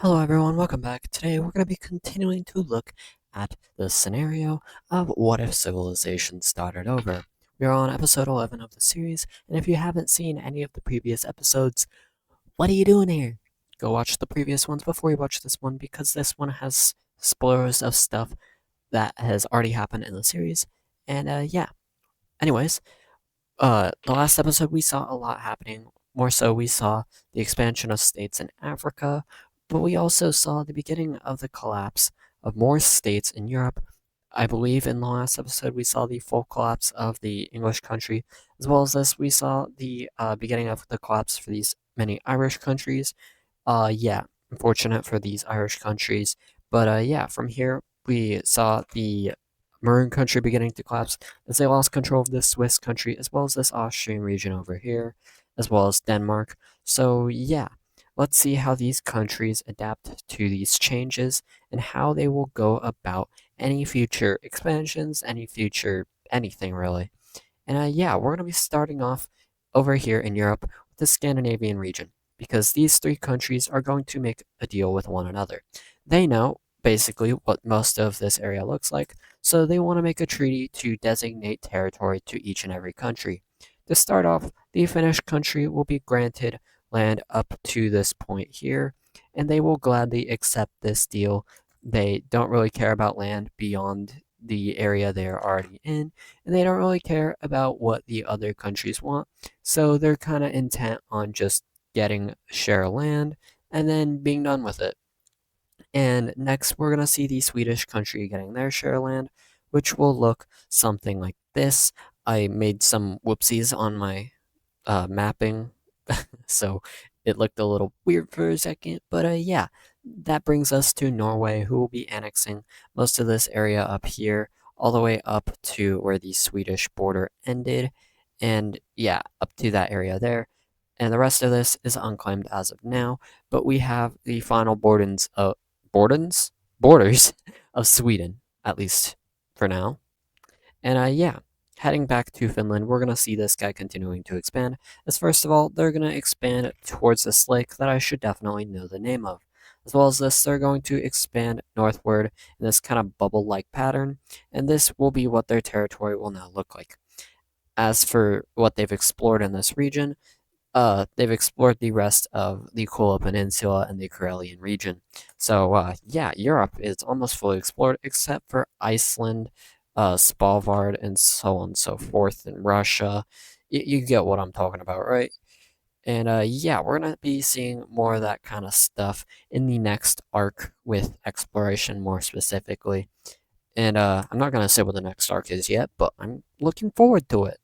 Hello everyone, welcome back. Today we're going to be continuing to look at the scenario of what if civilization started over. We're on episode 11 of the series, and if you haven't seen any of the previous episodes, what are you doing here? Go watch the previous ones before you watch this one, because this one has spoilers of stuff that has already happened in the series. And yeah, anyways, the last episode we saw a lot happening. More so, we saw the expansion of states in Africa, but we also saw the beginning of the collapse of more states in Europe. I believe in the last episode we saw the full collapse of the English country, as well as this we saw the beginning of the collapse for these many Irish countries. Yeah, unfortunate for these Irish countries. But yeah, from here we saw the Maroon country beginning to collapse as they lost control of this Swiss country as well as this Austrian region over here, as well as Denmark. So yeah, let's see how these countries adapt to these changes and how they will go about any future expansions, any future anything really. And yeah, we're going to be starting off over here in Europe with the Scandinavian region, because these three countries are going to make a deal with one another. They know basically what most of this area looks like, so they want to make a treaty to designate territory to each and every country. To start off, the Finnish country will be granted land up to this point here, and they will gladly accept this deal. They don't really care about land beyond the area they are already in, and they don't really care about what the other countries want. So they're kind of intent on just getting a share of land and then being done with it. And next, we're going to see the Swedish country getting their share of land, which will look something like this. I made some whoopsies on my mapping, so it looked a little weird for a second. But yeah, that brings us to Norway, who will be annexing most of this area up here, all the way up to where the Swedish border ended, and yeah, up to that area there. And the rest of this is unclaimed as of now, but we have the final borders of Sweden, at least for now. And yeah, heading back to Finland, we're going to see this guy continuing to expand. As first of all, they're going to expand towards this lake that I should definitely know the name of. As well as this, they're going to expand northward in this kind of bubble-like pattern, and this will be what their territory will now look like. As for what they've explored in this region, they've explored the rest of the Kola Peninsula and the Karelian region. So, yeah, Europe is almost fully explored except for Iceland, Svalbard, and so on and so forth, and Russia. You get what I'm talking about, right? And yeah, we're gonna be seeing more of that kind of stuff in the next arc with exploration more specifically. And I'm not gonna say what the next arc is yet, but I'm looking forward to it.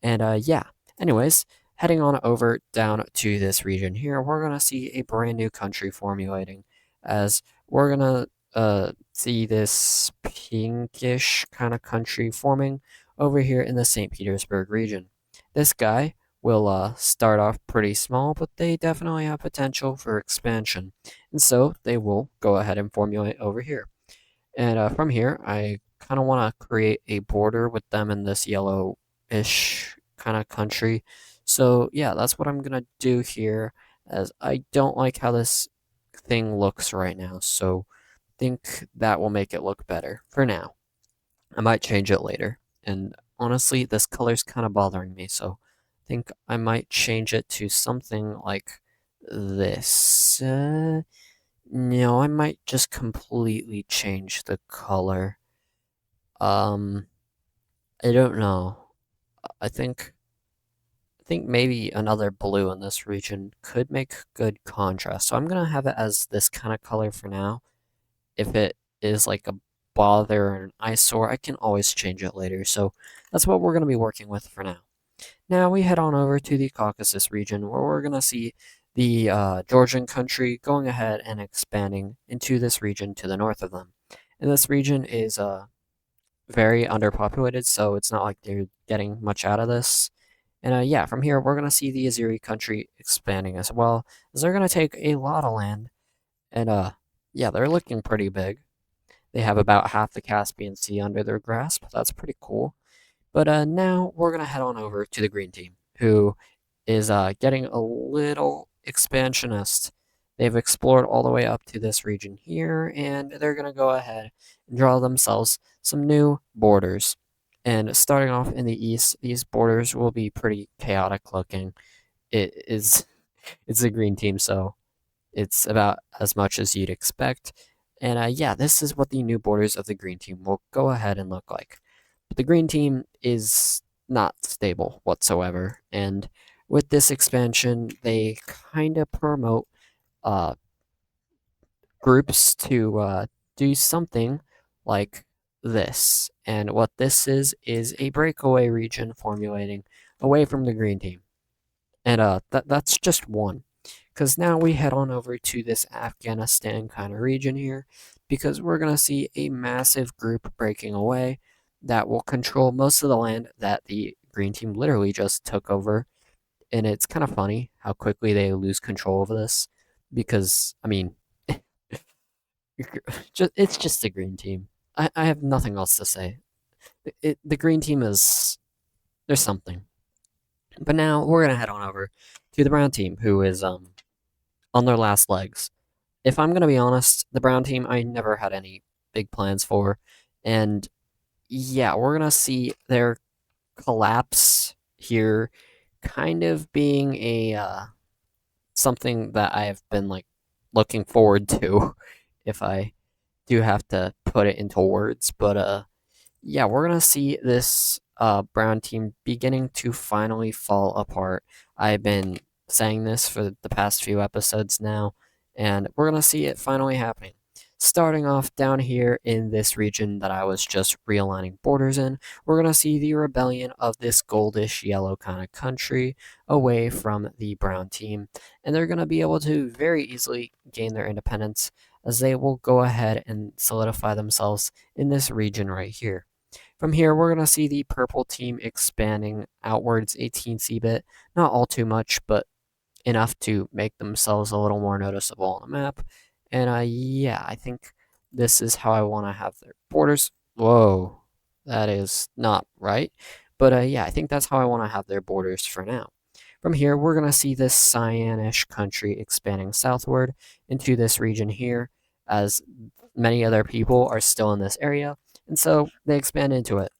And yeah, anyways, heading on over down to this region here, we're going to see a brand new country formulating, as we're going to see this pinkish kind of country forming over here in the St. Petersburg region. This guy will start off pretty small, but they definitely have potential for expansion. And so they will go ahead and formulate over here. And from here, I kind of want to create a border with them in this yellow-ish kind of country. So yeah, that's what I'm going to do here, as I don't like how this thing looks right now. So I think that will make it look better for now. I might change it later. And honestly, this color's kind of bothering me, so I think I might change it to something like this. No, I might just completely change the color. Um, I don't know. I think maybe another blue in this region could make good contrast. So I'm gonna have it as this kind of color for now. If it is like a bother or an eyesore, I can always change it later. So that's what we're gonna be working with for now. Now we head on over to the Caucasus region, where we're going to see the Georgian country going ahead and expanding into this region to the north of them. And this region is very underpopulated, so it's not like they're getting much out of this. And yeah, from here, we're going to see the Azeri country expanding as well, as they're going to take a lot of land. And yeah, they're looking pretty big. They have about half the Caspian Sea under their grasp. That's pretty cool. But now we're going to head on over to the green team, who is getting a little expansionist. They've explored all the way up to this region here, and they're going to go ahead and draw themselves some new borders. And starting off in the east, these borders will be pretty chaotic looking. It's a green team, so it's about as much as you'd expect. And yeah, this is what the new borders of the green team will go ahead and look like. But the green team is not stable whatsoever, and with this expansion, they kind of promote uh, groups to do something like this. And what this is a breakaway region formulating away from the green team. And that's just one. Because now we head on over to this Afghanistan kind of region here, because we're going to see a massive group breaking away that will control most of the land that the green team literally just took over. And it's kind of funny how quickly they lose control over this, because, I mean, it's just the green team. I have nothing else to say. The green team is, there's something. But now we're going to head on over to the brown team, who is on their last legs. If I'm going to be honest, the brown team I never had any big plans for. And yeah, we're going to see their collapse here kind of being a something that I have been like looking forward to if I do have to put it into words. But yeah, we're gonna see this brown team beginning to finally fall apart. I've been saying this for the past few episodes now, and we're gonna see it finally happening. Starting off down here in this region that I was just realigning borders in, we're gonna see the rebellion of this goldish yellow kind of country away from the brown team, and they're gonna be able to very easily gain their independence as they will go ahead and solidify themselves in this region right here. From here, we're going to see the purple team expanding outwards 18 bit, not all too much, but enough to make themselves a little more noticeable on the map. And yeah, I think this is how I want to have their borders. Whoa, that is not right. But yeah, I think that's how I want to have their borders for now. From here, we're going to see this cyanish country expanding southward into this region here, as many other people are still in this area, and so they expand into it.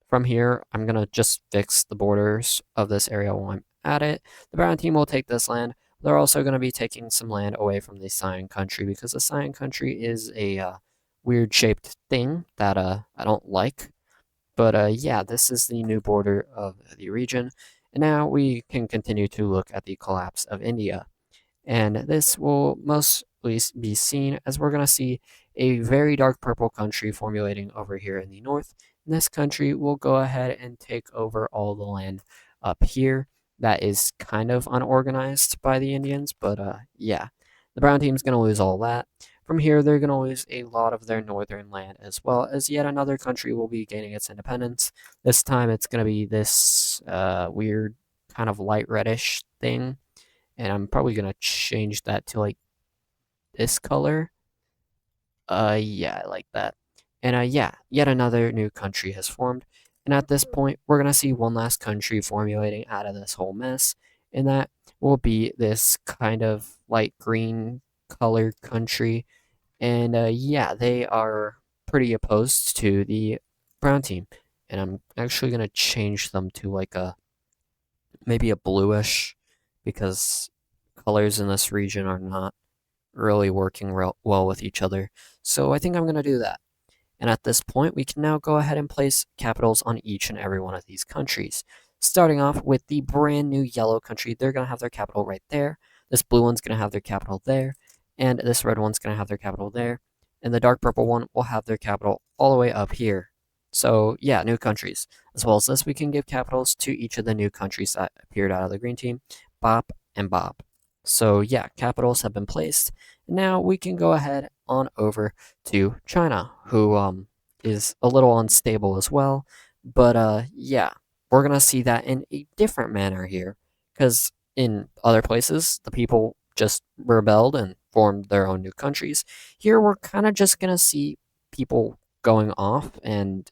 From here, I'm going to just fix the borders of this area while I'm at it. The brown team will take this land. They're also going to be taking some land away from the cyan country, because the cyan country is a weird shaped thing that I don't like. But yeah, this is the new border of the region. And now we can continue to look at the collapse of India. And this will mostly be seen as we're going to see a very dark purple country formulating over here in the north. And this country will go ahead and take over all the land up here that is kind of unorganized by the Indians. But yeah, the brown team's going to lose all that. From here, they're going to lose a lot of their northern land, as well as yet another country will be gaining its independence. This time it's going to be this weird kind of light reddish thing. And I'm probably going to change that to like this color. Yeah, I like that. And yeah, yet another new country has formed. And at this point, we're going to see one last country formulating out of this whole mess. And that will be this kind of light green colored country. And yeah, they are pretty opposed to the brown team. And I'm actually going to change them to like a maybe a bluish, because colors in this region are not really working well with each other. So I think I'm going to do that. And at this point, we can now go ahead and place capitals on each and every one of these countries. Starting off with the brand new yellow country, they're going to have their capital right there. This blue one's going to have their capital there. And this red one's going to have their capital there. And the dark purple one will have their capital all the way up here. So yeah, new countries. As well as this, we can give capitals to each of the new countries that appeared out of the green team, Bop and Bob. So yeah, capitals have been placed. Now we can go ahead on over to China, who is a little unstable as well. But yeah, we're gonna see that in a different manner here, because in other places the people just rebelled and formed their own new countries. Here we're kind of just gonna see people going off and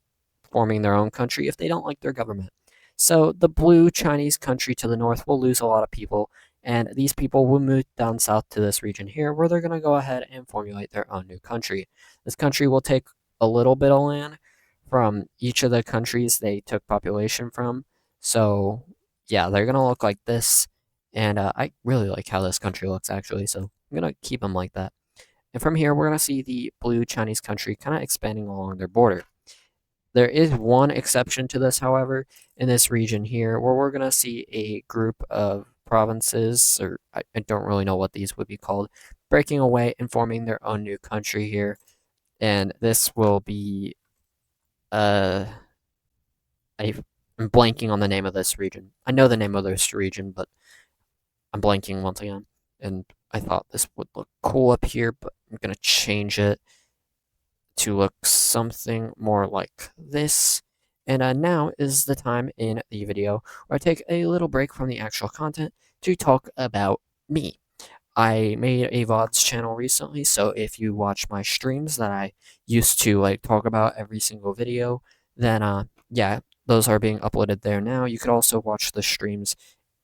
forming their own country if they don't like their government. So the blue Chinese country to the north will lose a lot of people, and these people will move down south to this region here, where they're going to go ahead and formulate their own new country. This country will take a little bit of land from each of the countries they took population from. So, yeah, they're going to look like this. And I really like how this country looks, actually. So, I'm going to keep them like that. And from here, we're going to see the blue Chinese country kind of expanding along their border. There is one exception to this, however, in this region here, where we're going to see a group of provinces, or I don't really know what these would be called, breaking away and forming their own new country here. And this will be, uh, I'm blanking on the name of this region. I know the name of this region, but I'm blanking once again. And I thought this would look cool up here, but I'm going to change it to look something more like this. And now is the time in the video where I take a little break from the actual content to talk about me. I made a VODs channel recently, so if you watch my streams that I used to like talk about every single video, then yeah, those are being uploaded there now. You could also watch the streams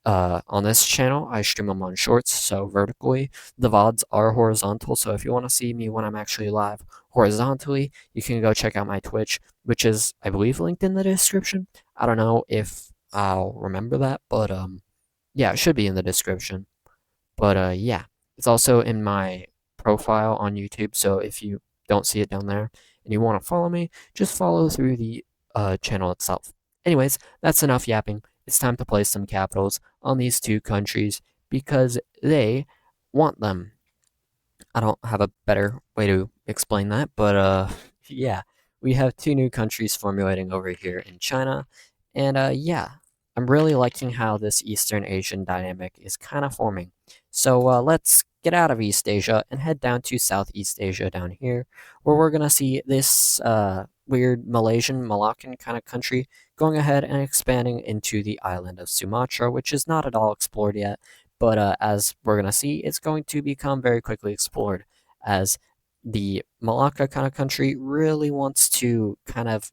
on this channel. I stream them on shorts, so vertically. The VODs are horizontal, so if you want to see me when I'm actually live horizontally, you can go check out my Twitch, which is, I believe, linked in the description. I don't know if I'll remember that, but yeah, it should be in the description. But yeah, it's also in my profile on YouTube, so if you don't see it down there and you want to follow me, just follow through the channel itself. Anyways, that's enough yapping. It's time to place some capitals on these two countries because they want them. I don't have a better way to explain that, but yeah, we have two new countries formulating over here in China, and yeah, I'm really liking how this Eastern Asian dynamic is kind of forming. So let's get out of East Asia and head down to Southeast Asia down here, where we're gonna see this weird Malaysian, Malaccan kind of country going ahead and expanding into the island of Sumatra, which is not at all explored yet. But as we're going to see, it's going to become very quickly explored as the Malacca kind of country really wants to kind of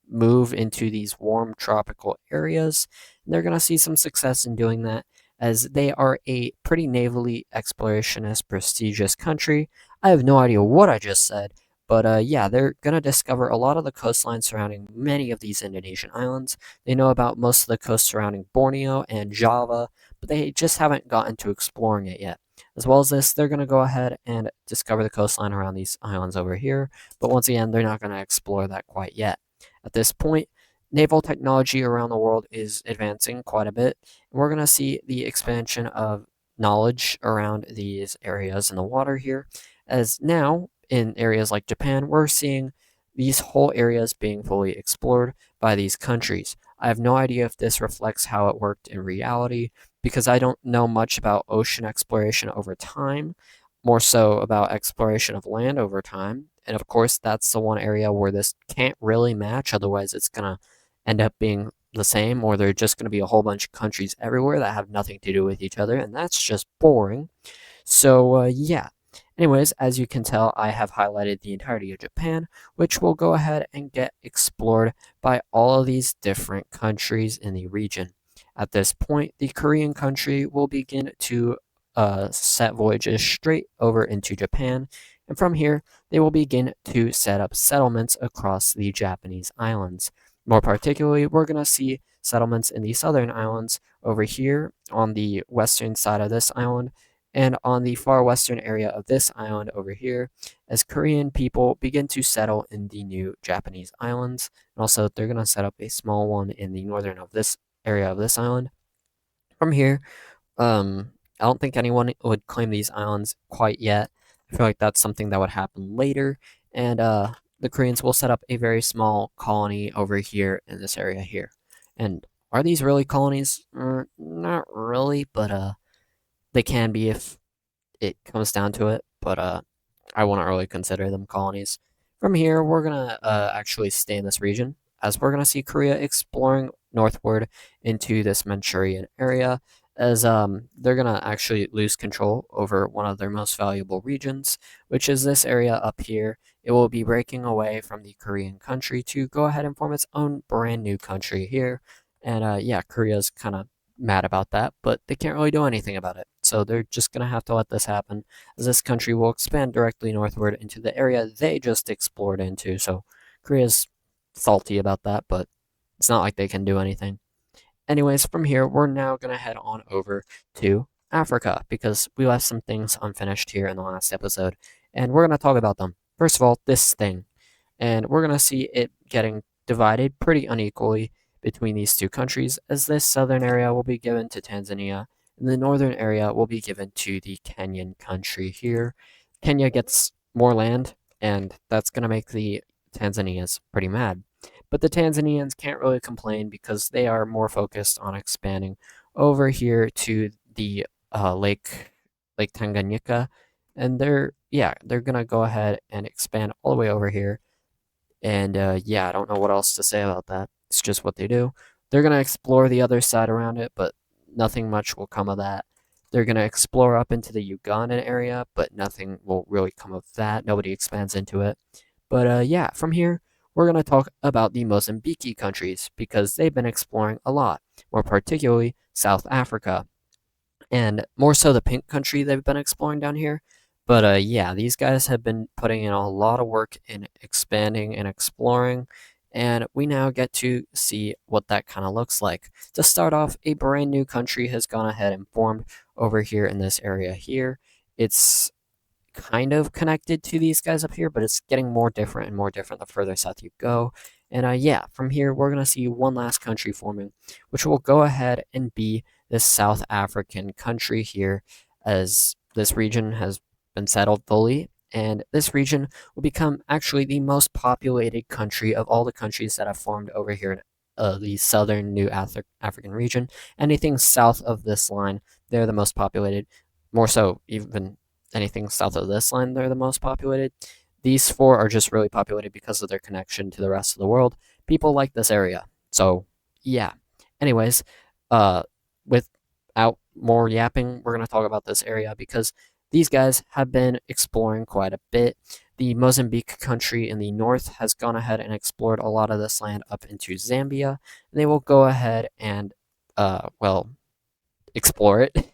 move into these warm tropical areas. And they're going to see some success in doing that as they are a pretty navally explorationist, prestigious country. I have no idea what I just said, but yeah, they're going to discover a lot of the coastline surrounding many of these Indonesian islands. They know about most of the coast surrounding Borneo and Java, but they just haven't gotten to exploring it yet. As well as this, they're going to go ahead and discover the coastline around these islands over here, but once again, they're not going to explore that quite yet. At this point, naval technology around the world is advancing quite a bit, and we're going to see the expansion of knowledge around these areas in the water here, as now in areas like Japan, we're seeing these whole areas being fully explored by these countries. I have no idea if this reflects how it worked in reality, because I don't know much about ocean exploration over time, more so about exploration of land over time. And of course, that's the one area where this can't really match, otherwise, it's going to end up being the same, or there's just going to be a whole bunch of countries everywhere that have nothing to do with each other, and that's just boring. So, yeah. Anyways, as you can tell, I have highlighted the entirety of Japan, which will go ahead and get explored by all of these different countries in the region. At this point, the Korean country will begin to set voyages straight over into Japan, and from here, they will begin to set up settlements across the Japanese islands. More particularly, we're going to see settlements in the southern islands over here on the western side of this island, and on the far western area of this island over here, as Korean people begin to settle in the new Japanese islands. And also, they're going to set up a small one in the northern of this area of this island. From here, I don't think anyone would claim these islands quite yet. I feel like that's something that would happen later, and the Koreans will set up a very small colony over here in this area here. And are these really colonies? Not really, but they can be if it comes down to it, but I wouldn't really consider them colonies. From here, we're gonna actually stay in this region, as we're gonna see Korea exploring northward into this Manchurian area, as they're gonna actually lose control over one of their most valuable regions, which is this area up here. It will be breaking away from the Korean country to go ahead and form its own brand new country here, and yeah, Korea's kind of mad about that, but they can't really do anything about it. so they're just gonna have to let this happen, as this country will expand directly northward into the area they just explored into. So Korea's salty about that, but it's not like they can do anything. Anyways, from here, we're now going to head on over to Africa because we left some things unfinished here in the last episode, and we're going to talk about them. First of all, this thing, and we're going to see it getting divided pretty unequally between these two countries, as this southern area will be given to Tanzania, and the northern area will be given to the Kenyan country here. Kenya gets more land, and that's going to make the Tanzanians pretty mad. But the Tanzanians can't really complain because they are more focused on expanding over here to the Lake Tanganyika, and they're gonna go ahead and expand all the way over here. And yeah, I don't know what else to say about that. It's just what they do. They're gonna explore the other side around it, but nothing much will come of that. They're gonna explore up into the Ugandan area, but nothing will really come of that. Nobody expands into it. But yeah, from here, we're going to talk about the Mozambique countries because they've been exploring a lot, more particularly South Africa, and more so the pink country they've been exploring down here. But yeah, these guys have been putting in a lot of work in expanding and exploring, and we now get to see what that kind of looks like. To start off, a brand new country has gone ahead and formed over here in this area here. It's kind of connected to these guys up here, but it's getting more different and more different the further south you go. And yeah, from here, we're going to see one last country forming, which will go ahead and be this South African country here, as this region has been settled fully. And this region will become actually the most populated country of all the countries that have formed over here in the southern New African region. Anything south of this line, they're the most populated. More so, even anything south of this line, they're the most populated. These four are just really populated because of their connection to the rest of the world. People like this area. So, yeah. Anyways, without more yapping, we're going to talk about this area because these guys have been exploring quite a bit. The Mozambique country in the north has gone ahead and explored a lot of this land up into Zambia. And they will go ahead and, well, explore it.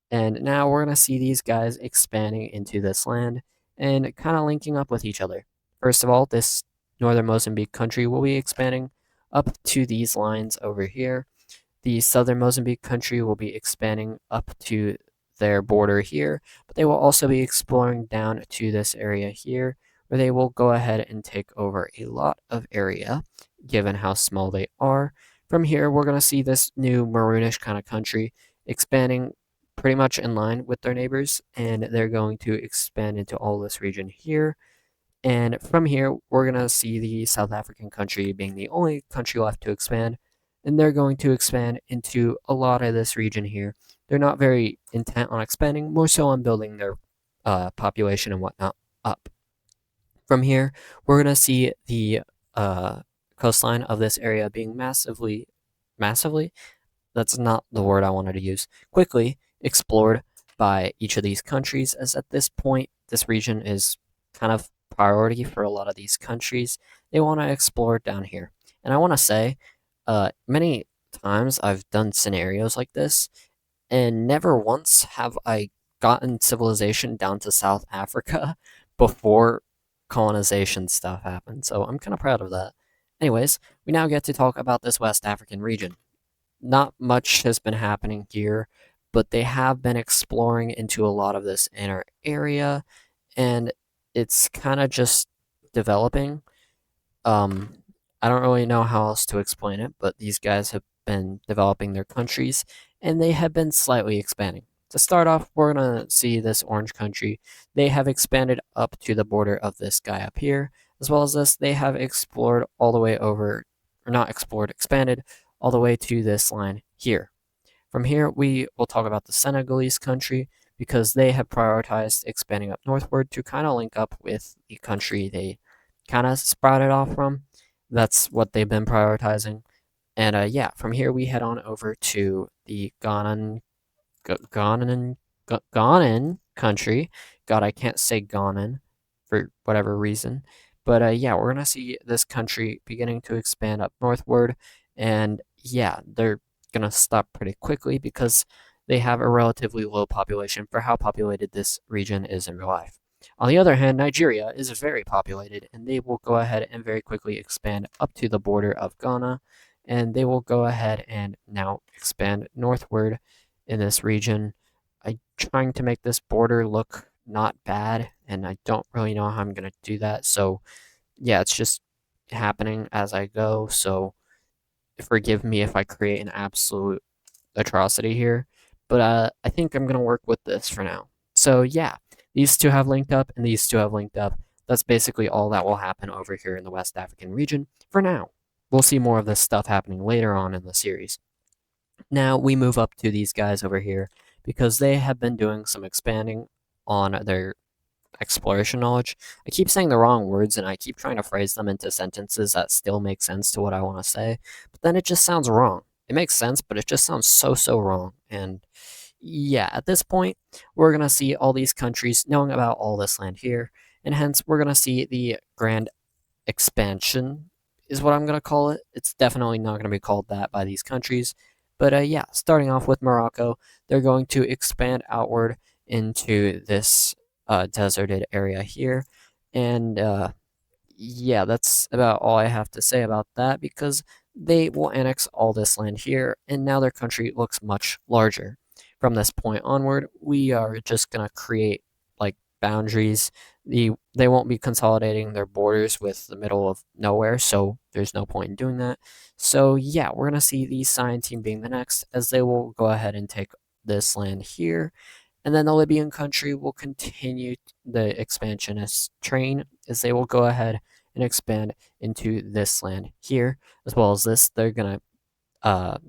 And now we're going to see these guys expanding into this land and kind of linking up with each other. First of all, this northern Mozambique country will be expanding up to these lines over here. The southern Mozambique country will be expanding up to their border here, but they will also be exploring down to this area here, where they will go ahead and take over a lot of area, given how small they are. From here, we're going to see this new maroonish kind of country expanding pretty much in line with their neighbors, and they're going to expand into all this region here. And from here, we're going to see the South African country being the only country left to expand, and they're going to expand into a lot of this region here. They're not very intent on expanding, more so on building their population and whatnot up. From here, we're going to see the coastline of this area being massively, that's not the word I wanted to use, quickly explored by each of these countries, as at this point, this region is kind of priority for a lot of these countries. They want to explore down here. And I want to say, many times I've done scenarios like this, and never once have I gotten civilization down to South Africa before colonization stuff happened. So I'm kind of proud of that. Anyways, we now get to talk about this West African region. Not much has been happening here, but they have been exploring into a lot of this inner area, and it's kind of just developing. I don't really know how else to explain it, but these guys have been developing their countries, and they have been slightly expanding. To start off, we're going to see this orange country. They have expanded up to the border of this guy up here. As well as this, they have explored all the way over, or not explored, expanded all the way to this line here. From here, we will talk about the Senegalese country because they have prioritized expanding up northward to kind of link up with the country they kind of sprouted off from. That's what they've been prioritizing. And yeah, from here we head on over to the Ghanan country. God, I can't say Ghanan for whatever reason. But yeah, we're going to see this country beginning to expand up northward. And yeah, they're going to stop pretty quickly because they have a relatively low population for how populated this region is in real life. On the other hand, Nigeria is very populated, and they will go ahead and very quickly expand up to the border of Ghana, and they will go ahead and now expand northward in this region. I'm trying to make this border look not bad, and I don't really know how I'm going to do that. So, yeah, it's just happening as I go. So, forgive me if I create an absolute atrocity here, but I think I'm going to work with this for now. So, yeah, these two have linked up, and these two have linked up. That's basically all that will happen over here in the West African region for now. We'll see more of this stuff happening later on in the series. Now we move up to these guys over here because they have been doing some expanding on their exploration knowledge. I keep saying the wrong words and I keep trying to phrase them into sentences that still make sense to what I want to say, but then it just sounds wrong. It makes sense, but it just sounds so wrong. And yeah, at this point, we're going to see all these countries knowing about all this land here, and hence we're going to see the grand expansion is what I'm going to call it. It's definitely not going to be called that by these countries. But yeah, starting off with Morocco, they're going to expand outward into this deserted area here. And yeah, that's about all I have to say about that because they will annex all this land here, and now their country looks much larger. From this point onward, we are just going to create like boundaries. They won't be consolidating their borders with the middle of nowhere, so there's no point in doing that. So yeah, we're going to see the Cyan team being the next, as they will go ahead and take this land here. And then the Libyan country will continue the expansionist train, as they will go ahead and expand into this land here, as well as this. They're going to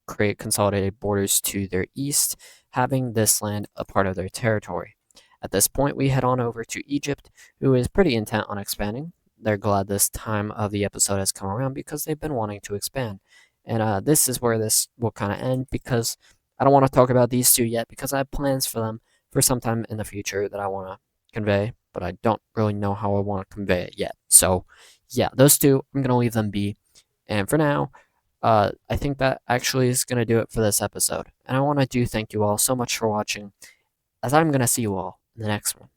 create consolidated borders to their east, having this land a part of their territory. At this point, we head on over to Egypt, who is pretty intent on expanding. They're glad this time of the episode has come around because they've been wanting to expand. And this is where this will kind of end because I don't want to talk about these two yet because I have plans for them for some time in the future that I want to convey, but I don't really know how I want to convey it yet. So, yeah, those two, I'm going to leave them be. And for now, I think that actually is going to do it for this episode. And I want to thank you all so much for watching, as I'm going to see you all in the next one.